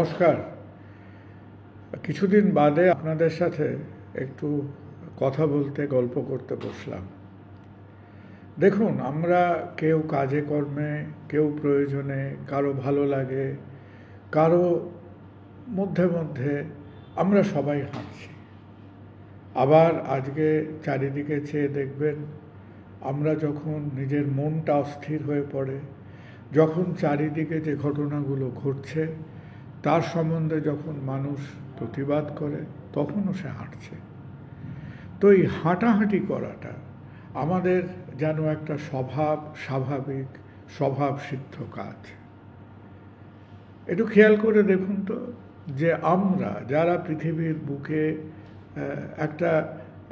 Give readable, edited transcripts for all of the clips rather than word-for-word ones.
নমস্কার। কিছুদিন বাদে আপনাদের সাথে একটু কথা বলতে গল্প করতে বসলাম। দেখুন, আমরা কেউ কাজে কর্মে, কেউ প্রয়োজনে, কারো ভালো লাগে, কারো মধ্যে মধ্যে আমরা সবাই হাঁটছি। আবার আজকে চারিদিকে চেয়ে দেখবেন, আমরা যখন নিজের মনটা অস্থির হয়ে পড়ে, যখন চারিদিকে যে ঘটনাগুলো ঘটছে তার সম্বন্ধে যখন মানুষ প্রতিবাদ করে, তখনও সে হাঁটছে। তো এই হাঁটাহাঁটি করাটা আমাদের যেন একটা স্বাভাবিক স্বভাবসিদ্ধ কাজ। একটু খেয়াল করে দেখুন তো, যে আমরা যারা পৃথিবীর বুকে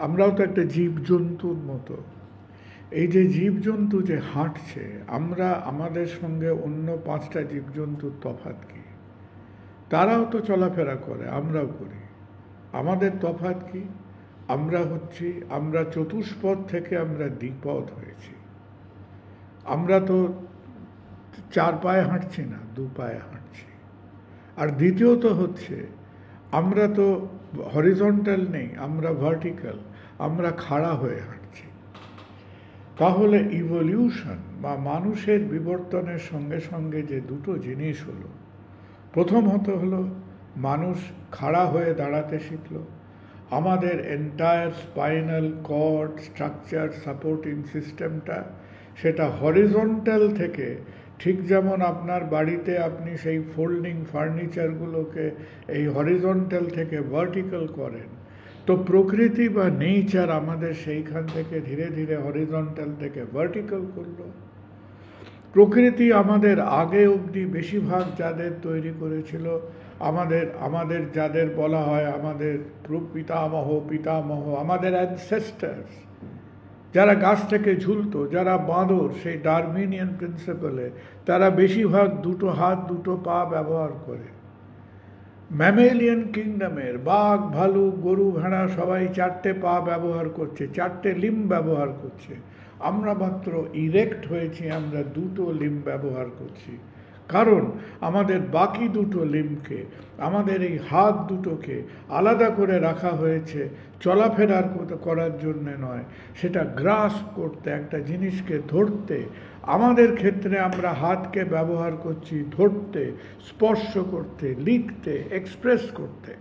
আমরাও তো একটা জীবজন্তুর মতো। এই যে জীবজন্তু যে হাঁটছে, আমাদের সঙ্গে অন্য 5টা জীবজন্তুর তফাৎ কি? তারাও তো চলাফেরা করে, আমরাও করি। আমাদের তফাৎ কি? আমরা চতুষ্পদ থেকে আমরা দ্বিপদ হয়েছি। আমরা তো 4 পায়ে হাঁটছি না, 2 পায়ে হাঁটছি। আর দ্বিতীয়ত হচ্ছে, আমরা তো হরিজন্টাল নেই, আমরা ভার্টিক্যাল, আমরা খাড়া হয়ে হাঁটছি। তাহলে ইভলিউশন বা মানুষের বিবর্তনের সঙ্গে সঙ্গে যে দুটো জিনিস হলো, প্রথমত হলো মানুষ খাড়া হয়ে দাঁড়াতে শিখল। আমাদের entire spinal cord structure supporting সিস্টেমটা সেটা হরিজন্টাল থেকে, ঠিক যেমন আপনার বাড়িতে আপনি সেই ফোল্ডিং ফার্নিচারগুলোকে এই হরিজন্টাল থেকে ভার্টিক্যাল করেন, তো প্রকৃতি বা নেচার আমাদের সেইখান থেকে ধীরে ধীরে হরিজন্টাল থেকে ভার্টিক্যাল করলো। প্রকৃতি আমাদের আগে অবধি বেশিরভাগ যাদের তৈরি করেছিল, আমাদের যাদের বলা হয় আমাদের পিতামহ, আমাদের অ্যানসেস্টার্স, যারা গাছ থেকে ঝুলতো, যারা বাঁদর, সেই ডারউইনিয়ান প্রিন্সিপালে তারা বেশিরভাগ 2 হাত 2 পা ব্যবহার করে। ম্যামেলিয়ান কিংডমের বাঘ, ভালুক, গরু, ভেড়া সবাই 4টে পা ব্যবহার করছে, 4টে লিম্ব ব্যবহার করছে। আমরা মাত্র ইরেক্ট হয়েছি, আমরা 2টো লিম্ব ব্যবহার করছি। কারণ আমাদের বাকি 2টো লিম্বকে, আমাদের এই হাত 2টোকে আলাদা করে রাখা হয়েছে চলাফেরার করার জন্যে নয়, সেটা গ্রাস্প করতে, একটা জিনিসকে ধরতে। আমাদের ক্ষেত্রে আমরা হাতকে ব্যবহার করছি ধরতে, স্পর্শ করতে, লিখতে, এক্সপ্রেস করতে।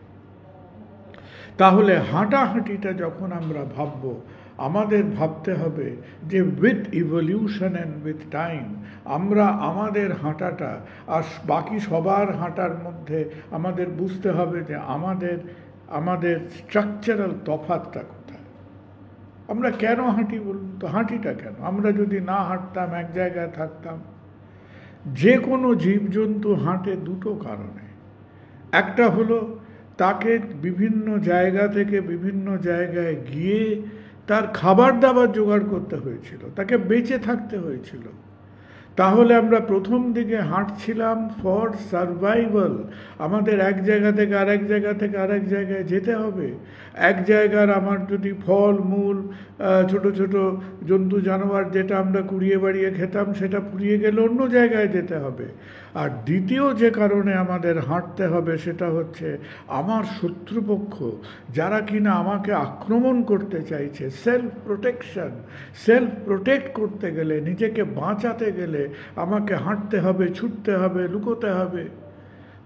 তাহলে হাঁটাহাঁটিটা যখন আমরা ভাববো, আমাদের ভাবতে হবে যে with evolution and with time আমরা আমাদের হাঁটাটা আর বাকি সবার হাঁটার মধ্যে আমাদের বুঝতে হবে যে আমাদের স্ট্রাকচারাল তফাৎটা কোথায়। আমরা কেন হাঁটি বলুন তো? হাঁটিটা কেন? আমরা যদি না হাঁটতাম, এক জায়গায় থাকতাম। যে কোনো জীবজন্তু হাঁটে 2টো কারণে। একটা হলো তাকে বিভিন্ন জায়গা থেকে বিভিন্ন জায়গায় গিয়ে তার খাবার দাবার জোগাড় করতে হয়েছিল, তাকে বেঁচে থাকতে হয়েছিল। তাহলে আমরা প্রথম দিকে হাঁটছিলাম ফর সারভাইভাল। আমাদের এক জায়গা থেকে আরেক জায়গায় যেতে হবে। এক জায়গার আমার যদি ফল মূল, ছোট ছোট জন্তু জানোয়ার যেটা আমরা কুড়িয়ে বাড়িয়ে খেতাম, সেটা পুড়িয়ে গেলে অন্য জায়গায় যেতে হবে। আর দ্বিতীয় যে কারণে আমাদের হাঁটতে হবে, সেটা হচ্ছে আমার শত্রুপক্ষ যারা কিনা আমাকে আক্রমণ করতে চাইছে, সেলফ প্রোটেক্ট করতে গেলে, নিজেকে বাঁচাতে গেলে আমাকে হাঁটতে হবে, ছুটতে হবে, লুকোতে হবে।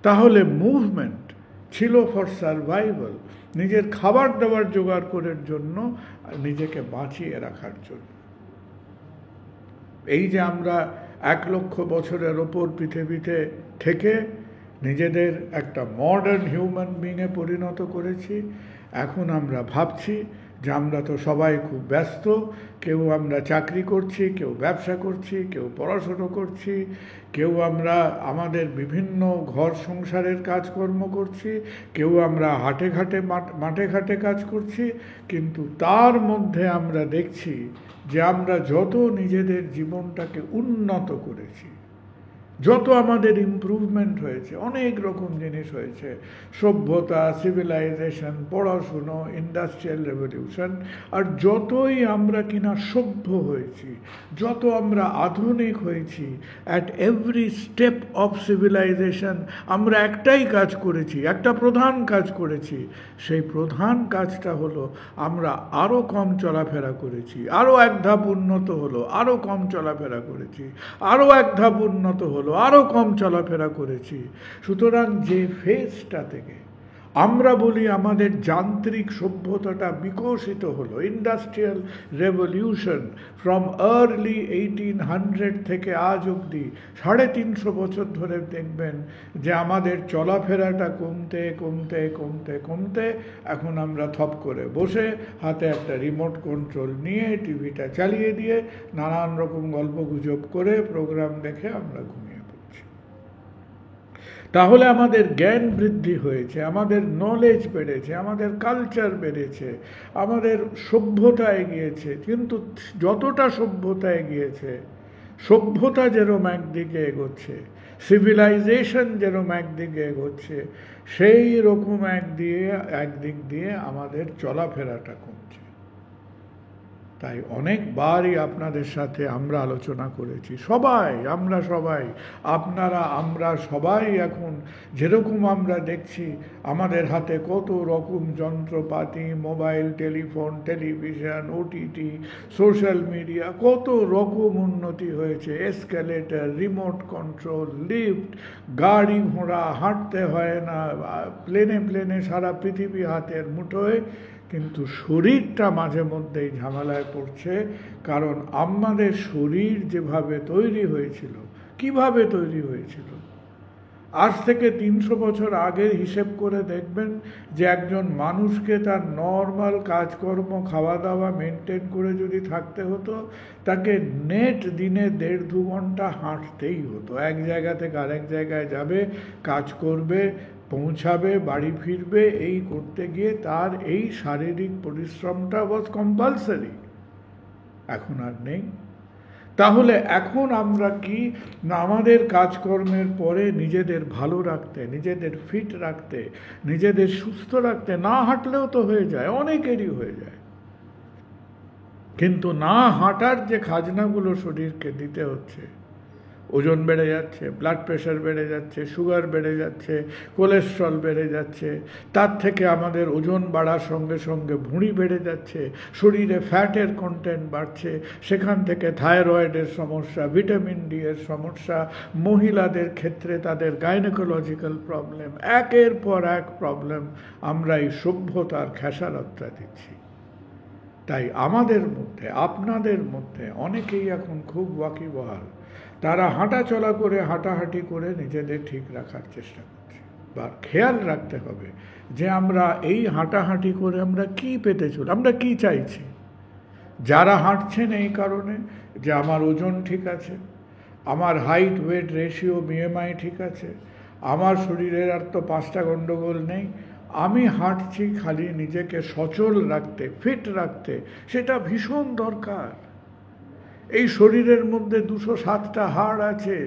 তাহলে মুভমেন্ট ছিল ফর সারভাইভাল, নিজের খাবার দাবার জোগাড় করার জন্য, নিজেকে বাঁচিয়ে রাখার জন্য। এই যে আমরা 1 লক্ষ বছরের ওপর পৃথিবীতে থেকে নিজেদের একটা মডার্ন হিউম্যান বিংয়ে পরিণত করেছি, এখন আমরা ভাবছি যে আমরা তো সবাই খুব ব্যস্ত। কেউ আমরা চাকরি করছি, কেউ ব্যবসা করছি, কেউ পড়াশুনো করছি, কেউ আমরা আমাদের বিভিন্ন ঘর সংসারের কাজকর্ম করছি, কেউ আমরা মাঠে ঘাটে কাজ করছি। কিন্তু তার মধ্যে আমরা দেখছি যে আমরা যত নিজেদের জীবনটাকে উন্নত করেছি, যত আমাদের ইমপ্রুভমেন্ট হয়েছে, অনেক রকম জিনিস হয়েছে, সভ্যতা, সিভিলাইজেশন, পড়াশুনো, ইন্ডাস্ট্রিয়াল রেভলিউশন, আর যতই আমরা কিনা সভ্য হয়েছি, যত আমরা আধুনিক হয়েছি, at every step of civilization আমরা একটাই কাজ করেছি, একটা প্রধান কাজ করেছি। সেই প্রধান কাজটা হলো আমরা আরও কম চলাফেরা করেছি, আরও এক ধাপ উন্নত হলো, আরও কম চলাফেরা করেছি, আরও এক ধাপ উন্নত হলো, আরও কম চলাফেরা করেছি। সুতরাং যে ফেজটা থেকে আমরা বলি আমাদের যান্ত্রিক সভ্যতাটা বিকশিত হলো, ইন্ডাস্ট্রিয়াল রেভলিউশন, ফ্রম আর্লি 1800 থেকে আজ অবধি 350 বছর ধরে দেখবেন যে আমাদের চলাফেরাটা কমতে কমতে কমতে কমতে এখন আমরা থপ করে বসে হাতে একটা রিমোট কন্ট্রোল নিয়ে টিভিটা চালিয়ে দিয়ে নানান রকম গল্পগুজব করে প্রোগ্রাম দেখে আমরা ঘুমিয়ে পড়ছি। তাহলে আমাদের জ্ঞান বৃদ্ধি হয়েছে, আমাদের নলেজ বেড়েছে, আমাদের কালচার বেড়েছে, আমাদের সভ্যতা এগিয়েছে, কিন্তু যতটা সভ্যতা এগিয়েছে, সভ্যতা যেরকম একদিকে এগোচ্ছে, সিভিলাইজেশন যেরকম একদিকে এগোচ্ছে, সেই রকম একদিক দিয়ে আমাদের চলাফেরাটা কমছে। তাই অনেকবারই আপনাদের সাথে আমরা আলোচনা করেছি, আমরা সবাই, আপনারা, আমরা সবাই এখন যেরকম আমরা দেখছি আমাদের হাতে কত রকম যন্ত্রপাতি, mobile, telephone, television, OTT, social media, কত রকম উন্নতি হয়েছে, এসকেলেটর, রিমোট কন্ট্রোল, লিফট, গাড়ি ঘোড়া, হাঁটতে হয় না, প্লেনে সারা পৃথিবী হাতের মুঠোয়। কিন্তু শরীরটা মাঝে মধ্যেই ঝামেলায় পড়ছে, কারণ আমাদের শরীর যেভাবে তৈরি হয়েছিল, কিভাবে তৈরি হয়েছিল, আজ থেকে 300 বছর আগের হিসেব করে দেখবেন যে একজন মানুষকে তার নর্মাল কাজকর্ম, খাওয়া দাওয়া মেনটেন করে যদি থাকতে হতো, তাকে নেট দিনে 1.5-2 ঘন্টা হাঁটতেই হতো। এক জায়গা থেকে আরেক জায়গায় যাবে, কাজ করবে, পৌঁছাবে, বাড়ি ফিরবে, এই করতে গিয়ে তার এই শারীরিক পরিশ্রমটা ওয়াজ কম্পালসারি। এখন আর নেই। তাহলে এখন আমরা কি না, আমাদের কাজকর্মের পরে নিজেদের ভালো রাখতে, নিজেদের ফিট রাখতে, নিজেদের সুস্থ রাখতে না হাঁটলেও তো হয়ে যায়, অনেকেরই হয়ে যায়, কিন্তু না হাঁটার যে খাজনাগুলো শরীরকে দিতে হচ্ছে, ওজন বেড়ে যাচ্ছে, ব্লাড প্রেশার বেড়ে যাচ্ছে, সুগার বেড়ে যাচ্ছে, কোলেস্ট্রল বেড়ে যাচ্ছে, তার থেকে আমাদের ওজন বাড়ার সঙ্গে সঙ্গে ভুঁড়ি বেড়ে যাচ্ছে, শরীরে ফ্যাটের কন্টেন্ট বাড়ছে, সেখান থেকে থাইরয়েডের সমস্যা, ভিটামিন ডি এর সমস্যা, মহিলাদের ক্ষেত্রে তাদের গাইনোকোলজিক্যাল প্রবলেম, একের পর এক প্রবলেম আমরা এই সভ্যতার খেসারতটা দিচ্ছি। তাই আমাদের মধ্যে, আপনাদের মধ্যে অনেকেই এখন খুব ওয়াকিবহাল, তারা হাঁটাচলা করে, হাঁটাহাঁটি করে নিজেদের ঠিক রাখার চেষ্টা করছে। বা খেয়াল রাখতে হবে যে আমরা এই হাঁটাহাঁটি করে আমরা কি পেতে চলি, আমরা কি চাইছি। যারা হাঁটছেন এই কারণে যে আমার ওজন ঠিক আছে, আমার হাইট ওয়েট রেশিও বিএমআই ঠিক আছে, আমার শরীরের আর তো 5টা গণ্ডগোল নেই, আমি হাঁটছি খালি নিজেকে সচল রাখতে, ফিট রাখতে, সেটা ভীষণ দরকার। এই শরীরের মধ্যে 207টা হাড় আছে,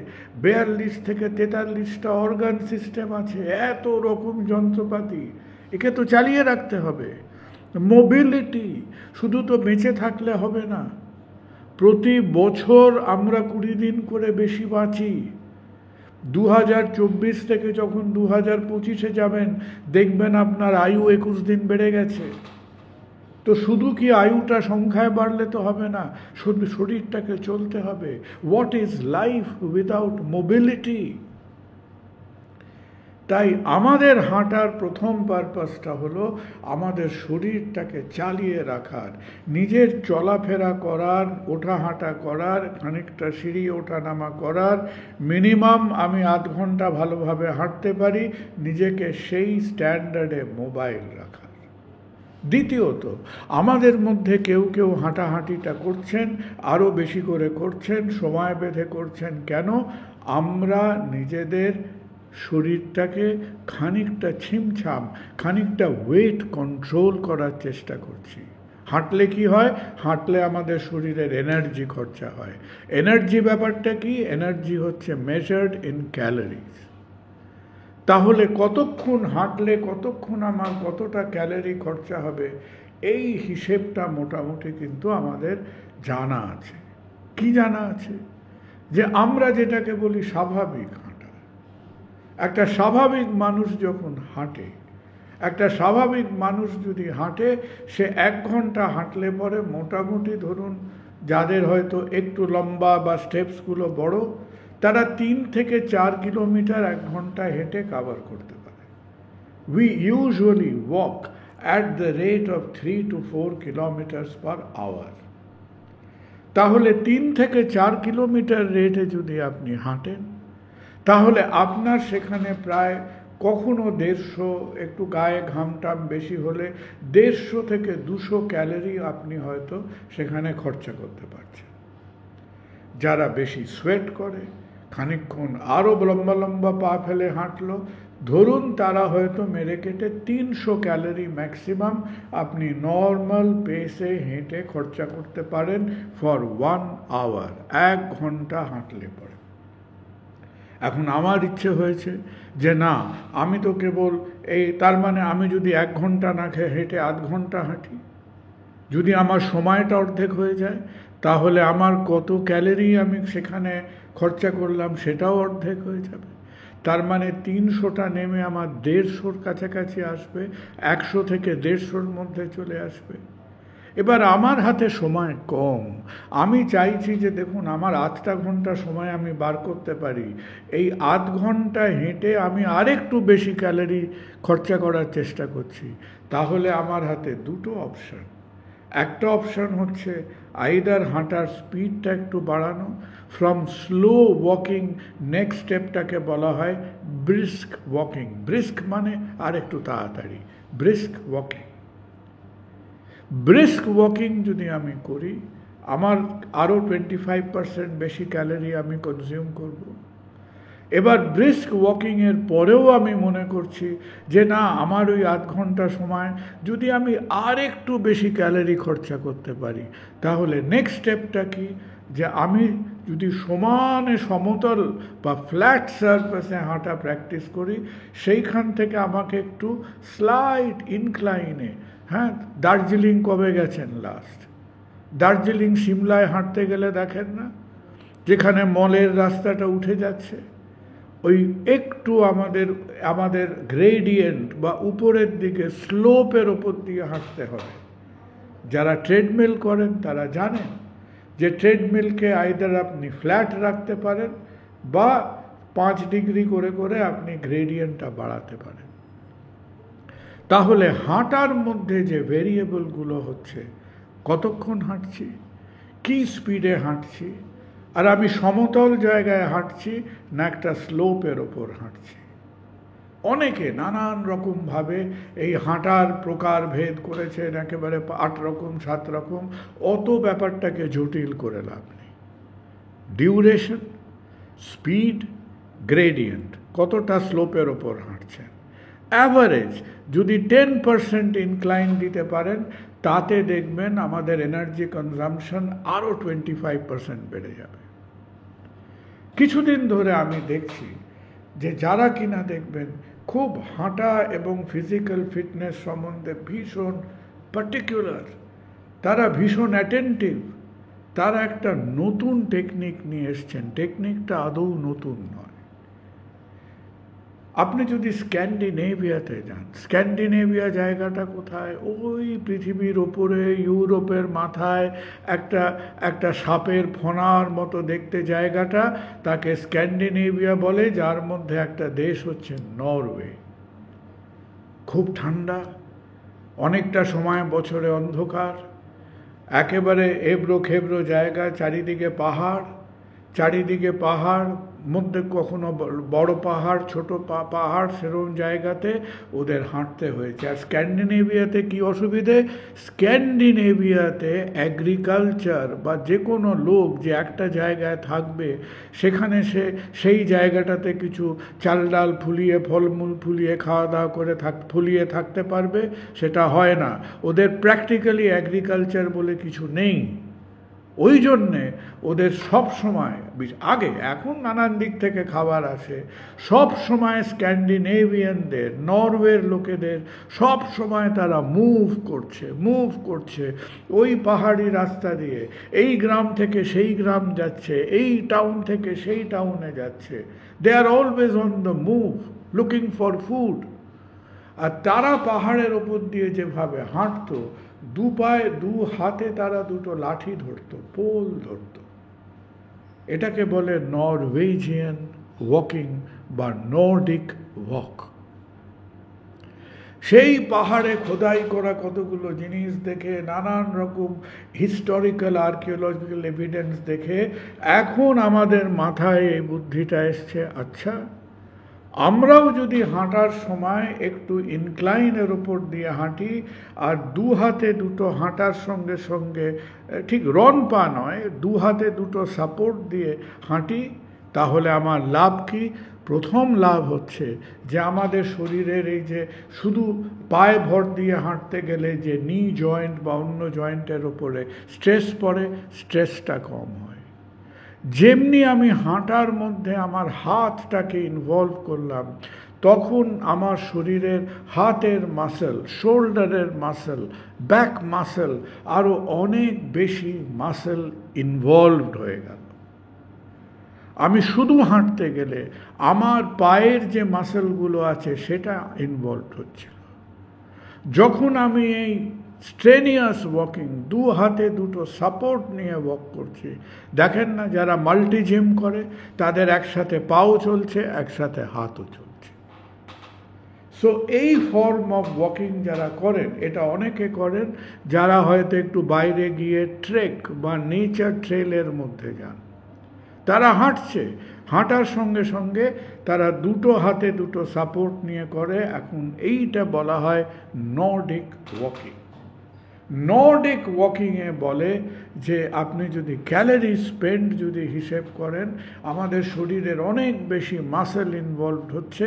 42 থেকে 43টা অর্গান সিস্টেম আছে, এত রকম যন্ত্রপাতি, একে তো চালিয়ে রাখতে হবে। মোবিলিটি, শুধু তো বেঁচে থাকলে হবে না, প্রতি বছর আমরা 20 দিন করে বেশি বাঁচি। 2024 থেকে যখন 2025-এ যাবেন, দেখবেন আপনার আয়ু 21 দিন বেড়ে গেছে। তো শুধু কি আয়ুটা সংখ্যায় বাড়লে তো হবে না, শুধু শরীরটাকে চলতে হবে। What is life without mobility? তাই আমাদের হাঁটার প্রথম পারপাসটা হলো আমাদের শরীরটাকে চালিয়ে রাখার, নিজের চলাফেরা করার, ওঠা হাঁটা করার, খানিকটা সিঁড়ি ওঠা নামা করার, মিনিমাম আমি 8 ঘন্টা ভালোভাবে হাঁটতে পারি, নিজেকে সেই স্ট্যান্ডার্ডে মোবাইল রাখা। দ্বিতীয়ত, আমাদের মধ্যে কেউ কেউ হাঁটাহাঁটিটা করছেন, আরও বেশি করে করছেন, সময় বেঁধে করছেন। কেন? আমরা নিজেদের শরীরটাকে খানিকটা ছিমছাম, খানিকটা ওয়েট কন্ট্রোল করার চেষ্টা করছি। হাঁটলে কি হয়? হাঁটলে আমাদের শরীরের এনার্জি খরচা হয়। এনার্জি ব্যাপারটা কি? এনার্জি হচ্ছে মেজার্ড ইন ক্যালোরিজ। তাহলে কতক্ষণ হাঁটলে কতক্ষণ আমার কতটা ক্যালোরি খরচা হবে, এই হিসেবটা মোটামুটি কিন্তু আমাদের জানা আছে। কি জানা আছে? যে আমরা যেটাকে বলি স্বাভাবিক হাঁটা। একটা স্বাভাবিক মানুষ যখন হাঁটে, একটা স্বাভাবিক মানুষ যদি হাঁটে, সে 1 ঘন্টা হাঁটলে পরে মোটামুটি ধরুন যাদের হয়তো একটু লম্বা বা স্টেপসগুলো বড়, তারা 3 থেকে 4 কিলোমিটার 1 ঘন্টা হেঁটে কভার করতে পারে। We usually walk at the rate of 3 to 4 kilometers per hour. তাহলে 3 থেকে 4 কিলোমিটার রেটে যদি আপনি হাঁটেন, তাহলে আপনার সেখানে প্রায় কখনো 150, একটু গায়ে ঘামটাম বেশি হলে 150 থেকে 200 ক্যালোরি আপনি হয়তো সেখানে খরচা করতে পারছেন। যারা বেশি সোয়েট করে, খানিকক্ষণ আরও লম্বা লম্বা পা ফেলে হাঁটলো, ধরুন তারা হয়তো মেরে কেটে 300 ক্যালোরি ম্যাক্সিমাম আপনি নর্মাল পেসে হেঁটে খরচা করতে পারেন ফর 1 আওয়ার, 1 ঘন্টা হাঁটলে পরে। এখন আমার ইচ্ছে হয়েছে যে না, আমি তো কেবল তার মানে আমি যদি 1 ঘন্টা না হেঁটে 1/2 ঘন্টা হাঁটি, যদি আমার সময়টা অর্ধেক হয়ে যায়, তাহলে আমার কত ক্যালোরি আমি সেখানে খরচা করলাম সেটাও অর্ধেক হয়ে যাবে। তার মানে 300টা নেমে আমার 150-র কাছাকাছি আসবে, 100 থেকে 150-র মধ্যে চলে আসবে। এবার আমার হাতে সময় কম, আমি চাইছি যে দেখুন আমার 8টা ঘন্টা সময় আমি বার করতে পারি, এই 8 ঘন্টা হেঁটে আমি আরেকটু বেশি ক্যালোরি খরচা করার চেষ্টা করছি। তাহলে আমার হাতে 2টো অপশান। একটা অপশান হচ্ছে আইদার হাঁটার স্পিডটা একটু বাড়ানো, ফ্রম স্লো ওয়াকিং নেক্সট স্টেপটাকে বলা হয় ব্রিস্ক ওয়াকিং। ব্রিস্ক মানে আর একটু তাড়াতাড়ি, ব্রিস্ক ওয়াকিং। ব্রিস্ক ওয়াকিং যদি আমি করি, আমার আরও 25% বেশি ক্যালোরি আমি কনজিউম করব। এবার ব্রিস্ক ওয়াকিংয়ের পরেও আমি মনে করছি যে না, আমার ওই 8 ঘন্টা সময় যদি আমি আর একটু বেশি ক্যালোরি খরচা করতে পারি, তাহলে নেক্সট স্টেপটা কি? যে আমি যদি সমানে সমতল বা ফ্ল্যাট সারফেসে হাঁটা প্র্যাকটিস করি, সেইখান থেকে আমাকে একটু স্লাইট ইনক্লাইনে, হ্যাঁ, দার্জিলিং কবে গেছেন লাস্ট? দার্জিলিং সিমলায় হাঁটতে গেলে দেখেন না, যেখানে মলের রাস্তাটা উঠে যাচ্ছে, ওই একটু আমাদের গ্রেডিয়েন্ট বা উপরের দিকে স্লোপের ওপর দিয়ে হাঁটতে হবে। যারা ট্রেডমিল করেন তারা জানেন যে ট্রেডমিলকে আইদার আপনি ফ্ল্যাট রাখতে পারেন বা 5 ডিগ্রি করে করে আপনি গ্রেডিয়েন্টটা বাড়াতে পারেন। তাহলে হাঁটার মধ্যে যে ভেরিয়েবলগুলো হচ্ছে, কতক্ষণ হাঁটছি, কি স্পিডে হাঁটছি, আর আমি সমতল জায়গায় হাঁটছি না একটা স্লোপের ওপর হাঁটছি। অনেকে নানান রকমভাবে এই হাঁটার প্রকার ভেদ করেছেন, একেবারে 8 রকম 7 রকম। অত ব্যাপারটাকে জটিল করে লাভ নেই। ডিউরেশন, স্পিড, গ্রেডিয়েন্ট, কতটা স্লোপের ওপর হাঁটছেন, অ্যাভারেজ যদি 10% ইনক্লাইন দিতে পারেন, তাতে দেখবেন আমাদের এনার্জি কনজামশন আরও 25% বেড়ে যাবে। কিছুদিন ধরে আমি দেখছি যে যারা কিনা দেখবেন খুব হাঁটা এবং ফিজিক্যাল ফিটনেস সম্বন্ধে ভীষণ পার্টিকুলার, তারা ভীষণ অ্যাটেন্টিভ, তারা একটা নতুন টেকনিক নিয়ে এসছেন। টেকনিকটা আদৌ নতুন নয়। আপনি যদি স্ক্যান্ডিনেভিয়াতে যান, স্ক্যান্ডিনেভিয়া জায়গাটা কোথায়? ওই পৃথিবীর ওপরে ইউরোপের মাথায় একটা সাপের ফণার মতো দেখতে জায়গাটা, তাকে স্ক্যান্ডিনেভিয়া বলে, যার মধ্যে একটা দেশ হচ্ছে নরওয়ে। খুব ঠান্ডা, অনেকটা সময় বছরে অন্ধকার, একেবারে এবড়ো খেবড়ো জায়গা, চারিদিকে পাহাড়, মধ্যে কখনো বড় পাহাড় ছোট পাহাড় সেরকম জায়গাতে ওদের হাঁটতে হয়েছে। আর স্ক্যান্ডিনেভিয়াতে কি অসুবিধে? স্ক্যান্ডিনেভিয়াতে এগ্রিকালচার বা যে কোনো লোক যে একটা জায়গায় থাকবে সেখানে সেই জায়গাটাতে কিছু চাল ডাল ফুলিয়ে ফলমূল ফুলিয়ে খাওয়া দাওয়া করে ফুলিয়ে থাকতে পারবে, সেটা হয় না। ওদের প্র্যাকটিক্যালি এগ্রিকালচার বলে কিছু নেই। ওই জন্যে ওদের সব সময় আগে, এখন নানান দিক থেকে খাবার আসে, সব সময় স্ক্যান্ডিনেভিয়ানদের, নরওয়ের লোকেদের সব সময় তারা মুভ করছে ওই পাহাড়ি রাস্তা দিয়ে, এই গ্রাম থেকে সেই গ্রাম যাচ্ছে, এই টাউন থেকে সেই টাউনে যাচ্ছে। They are always on the move, looking for food. আর তারা পাহাড়ের ওপর দিয়ে যেভাবে হাঁটতো, দু হাতে তারা দুটো লাঠি ধরতো, পোল ধরতো। এটাকে বলে নরওয়েজিয়ান ওয়াকিং বা নর্ডিক ওয়াক। সেই পাহাড়ে খোদাই করা কতগুলো জিনিস দেখে, নানান রকম হিস্টোরিক্যাল আর্কিওলজিক্যাল এভিডেন্স দেখে এখন আমাদের মাথায় এই বুদ্ধিটা এসছে, আচ্ছা আমরাও যদি হাঁটার সময় একটু ইনক্লাইনের ওপর দিয়ে হাঁটি আর দু হাতে দুটো হাঁটার সঙ্গে সঙ্গে ঠিক রন পা নয়, দু হাতে দুটো সাপোর্ট দিয়ে হাঁটি, তাহলে আমার লাভ কি? প্রথম লাভ হচ্ছে যে আমাদের শরীরের এই যে শুধু পায়ে ভর দিয়ে হাঁটতে গেলে যে নি জয়েন্ট বা অন্য জয়েন্টের ওপরে স্ট্রেস পড়ে, স্ট্রেসটা কম হয়। যেমনি আমি হাঁটার মধ্যে আমার হাতটাকে ইনভলভ করলাম, তখন আমার শরীরের হাতের মাসেল, শোল্ডারের মাসেল, ব্যাক মাসেল, আরও অনেক বেশি মাসেল ইনভলভড হয়ে গেল। আমি শুধু হাঁটতে গেলে আমার পায়ের যে মাসেলগুলো আছে সেটা ইনভলভ হচ্ছিল। যখন আমি এই স্ট্রেনিয়াস ওয়াকিং, দু হাতে দুটো সাপোর্ট নিয়ে ওয়াক করছি, দেখেন না যারা মাল্টি জিম করে তাদের একসাথে পাও চলছে, একসাথে হাতও চলছে। সো এই ফর্ম অফ ওয়াকিং যারা করেন, এটা অনেকে করেন যারা হয়তো একটু বাইরে গিয়ে ট্রেক বা নেচার ট্রেলের মধ্যে যান, তারা হাঁটছে, হাঁটার সঙ্গে সঙ্গে তারা দুটো হাতে দুটো সাপোর্ট নিয়ে করে। এখন এইটা বলা হয় নর্ডিক ওয়াকিং। নর্ডিক ওয়াকিংয়ে বলে যে আপনি যদি ক্যালোরি স্পেন্ড যদি হিসেব করেন, আমাদের শরীরের অনেক বেশি মাসেল ইনভলভড হচ্ছে,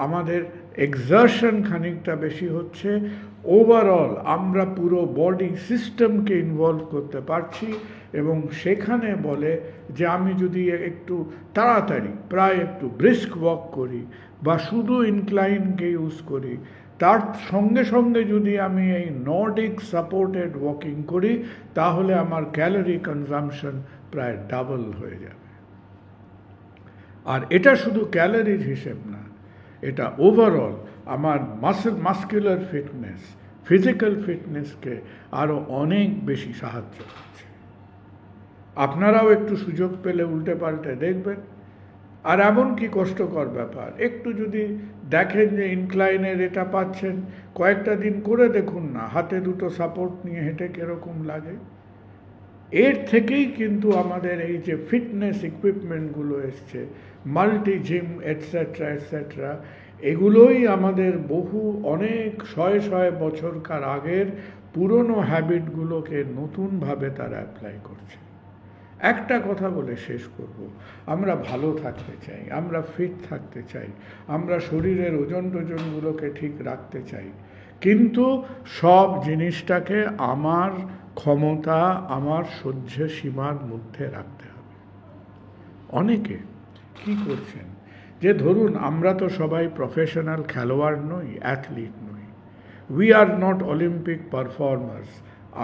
আমাদের এক্সারশন খানিকটা বেশি হচ্ছে, ওভারঅল আমরা পুরো বডি সিস্টেমকে ইনভলভ করতে পারছি। এবং সেখানে বলে যে আমি যদি একটু তাড়াতাড়ি প্রায় একটু ব্রিস্ক ওয়াক করি বা শুধু ইনক্লাইনকে ইউজ করি, তার সঙ্গে সঙ্গে যদি আমি এই নর্ডিক সাপোর্টেড ওয়াকিং করি, তাহলে আমার ক্যালোরি কনজাম্পশন প্রায় ডাবল হয়ে যাবে। আর এটা শুধু ক্যালোরির হিসেব না, এটা ওভারঅল আমার মাস্কুলার ফিটনেস, ফিজিক্যাল ফিটনেসকে আরও অনেক বেশি সাহায্য করছে। আপনারাও একটু সুযোগ পেলে উল্টে পাল্টে দেখবেন। আর এমন কি কষ্টকর ব্যাপার, একটু যদি দেখেন যে ইনক্লাইনের এটা পাচ্ছেন, কয়েকটা দিন করে দেখুন না, হাতে দুটো সাপোর্ট নিয়ে হেঁটে কীরকম লাগে। এর থেকেই কিন্তু আমাদের এই যে ফিটনেস ইকুইপমেন্টগুলো এসছে, মাল্টি জিম এটসেট্রা এটসেট্রা, এগুলোই আমাদের অনেক শয়ে বছরকার আগের পুরনো হ্যাবিটগুলোকে নতুনভাবে তারা অ্যাপ্লাই করছে। একটা কথা বলে শেষ করব, আমরা ভালো থাকতে চাই, আমরা ফিট থাকতে চাই, আমরা শরীরের ওজনগুলোকে ঠিক রাখতে চাই, কিন্তু সব জিনিসটাকে আমার ক্ষমতা, আমার সহ্য সীমার মধ্যে রাখতে হবে। অনেকে কি করছেন যে ধরুন আমরা তো সবাই প্রফেশনাল খেলোয়াড় নই, অ্যাথলিট নই, we are not Olympic performers,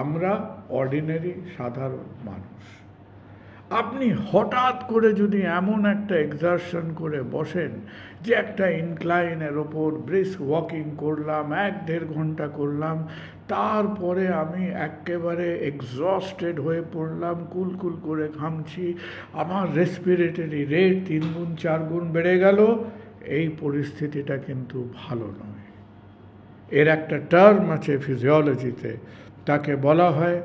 আমরা অর্ডিনারি সাধারণ মানুষ। আপনি হঠাৎ করে যদি এমন একটা এক্সারশন করে বসেন যে একটা ইনক্লাইনের ওপর ব্রিস্ক ওয়াকিং করলাম, 1-1.5 ঘন্টা করলাম, তারপরে আমি একেবারে এক্সস্টেড হয়ে পড়লাম, কুলকুল করে ঘামছি, আমার রেসপিরেটরি রেট 3 গুণ 4 গুণ বেড়ে গেল, এই পরিস্থিতিটা কিন্তু ভালো নয়। এর একটা টার্ম আছে ফিজিওলজিতে, তাকে বলা হয়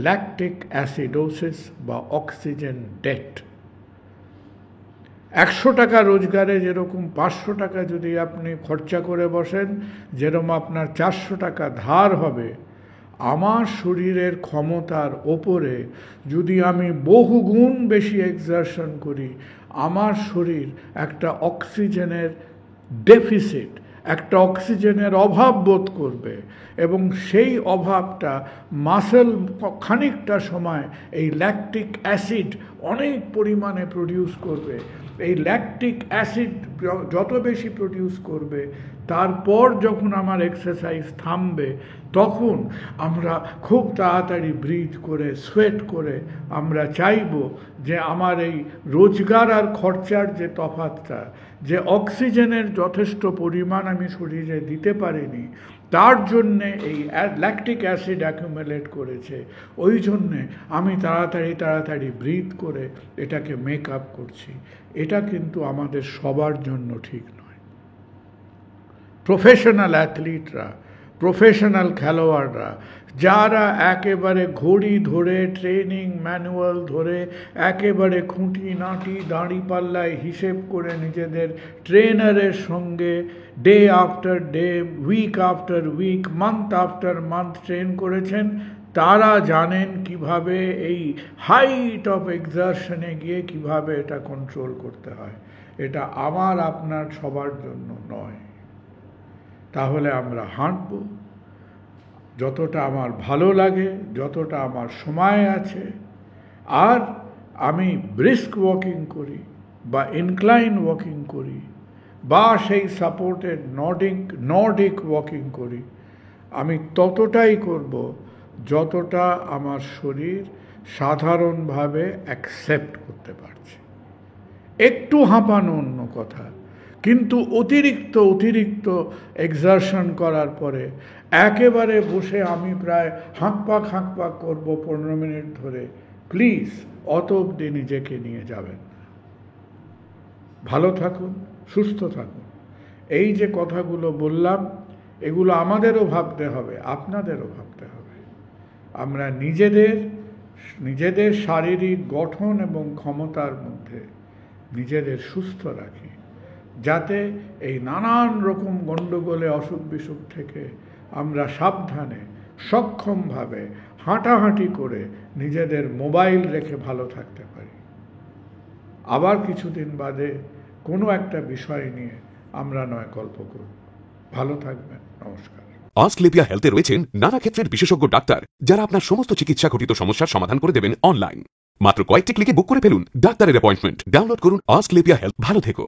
ল্যাকটিক অ্যাসিডোসিস বা অক্সিজেন ডেট। 100 টাকা রোজগারে যেরকম 500 টাকা যদি আপনি খরচা করে বসেন, যেরকম আপনার 400 টাকা ধার হবে, আমার শরীরের ক্ষমতার ওপরে যদি আমি বহুগুণ বেশি এক্সারশন করি, আমার শরীর একটা অক্সিজেনের ডেফিসিট, একটা অক্সিজেনের অভাব বোধ করবে, এবং সেই অভাবটা মাসেল খানিকটা সময় এই ল্যাকটিক অ্যাসিড অনেক পরিমাণে প্রডিউস করবে। এই ল্যাকটিক অ্যাসিড যত বেশি প্রডিউস করবে, তারপর যখন আমার এক্সারসাইজ থামবে, তখন আমরা খুব তাড়াতাড়ি ব্রিথ করে, সোয়েট করে আমরা চাইব যে আমার এই রোজগার আর খরচার যে তফাৎটা, যে অক্সিজেনের যথেষ্ট পরিমাণ আমি শরীরে দিতে পারিনি, তার জন্যে এই ল্যাকটিক অ্যাসিড অ্যাকুমুলেট করেছে, ওই জন্যে আমি তাড়াতাড়ি ব্রিথ করে এটাকে মেক আপ করছি। এটা কিন্তু আমাদের সবার জন্য ঠিক নয়। প্রফেশনাল অ্যাথলিটরা, প্রফেশনাল খেলোয়াড়রা, যারা একেবারে ঘড়ি ধরে, ট্রেনিং ম্যানুয়াল ধরে, একেবারে খুঁটিনাটি দাঁড়িপাল্লায় হিসেব করে নিজেদের ট্রেনারের সঙ্গে day after day, week after week, month after month train করেছেন, তারা জানেন কিভাবে এই হাইট অফ এক্সারশনে গিয়ে কিভাবে এটা কন্ট্রোল করতে হয়। এটা আমার আপনার সবার জন্য নয়। তাহলে আমরা হাঁটব যতটা আমার ভালো লাগে, যতটা আমার সময় আছে, আর আমি ব্রিস্ক ওয়াকিং করি বা ইনক্লাইন ওয়াকিং করি বা সেই সাপোর্টেড নর্ডিক ওয়াকিং করি, আমি ততটাই করব যতটা আমার শরীর সাধারণভাবে অ্যাকসেপ্ট করতে পারছে। একটু হাঁপানো অন্য কথা, কিন্তু অতিরিক্ত এক্সারশন করার পরে একেবারে বসে আমি প্রায় হাঁকপাক করব 15 মিনিট ধরে, প্লিজ অত অবধি নিজেকে নিয়ে যাবেন। ভালো থাকুন, সুস্থ থাকুন। এই যে কথাগুলো বললাম, এগুলো আমাদেরও ভাবতে হবে, আপনাদেরও ভাবতে হবে। আমরা নিজেদের শারীরিক গঠন এবং ক্ষমতার মধ্যে নিজেদের সুস্থ রাখি, যাতে এই নানান রকম গণ্ডগোলে, অসুখ বিসুখ থেকে আমরা সাবধানে, সক্ষমভাবে হাঁটাহাঁটি করে নিজেদের মোবাইল রেখে ভালো থাকতে পারি। আবার কিছুদিন বাদে কোনো একটা বিষয় নিয়ে আমরা নয় গল্প করব। ভালো থাকবেন, নমস্কার। অস্ক্লেপিয়া হেলথে রয়েছেন নানা ক্ষেত্রের বিশেষজ্ঞ ডাক্তার, যারা আপনার সমস্ত চিকিৎসা ঘটিত সমস্যার সমাধান করে দেবেন অনলাইন। মাত্র কয়েকটি ক্লিকে বুক করে ফেলুন ডাক্তারের অ্যাপয়েন্টমেন্ট। ডাউনলোড করুন অস্ক্লেপিয়া হেলথ। ভালো থেকো।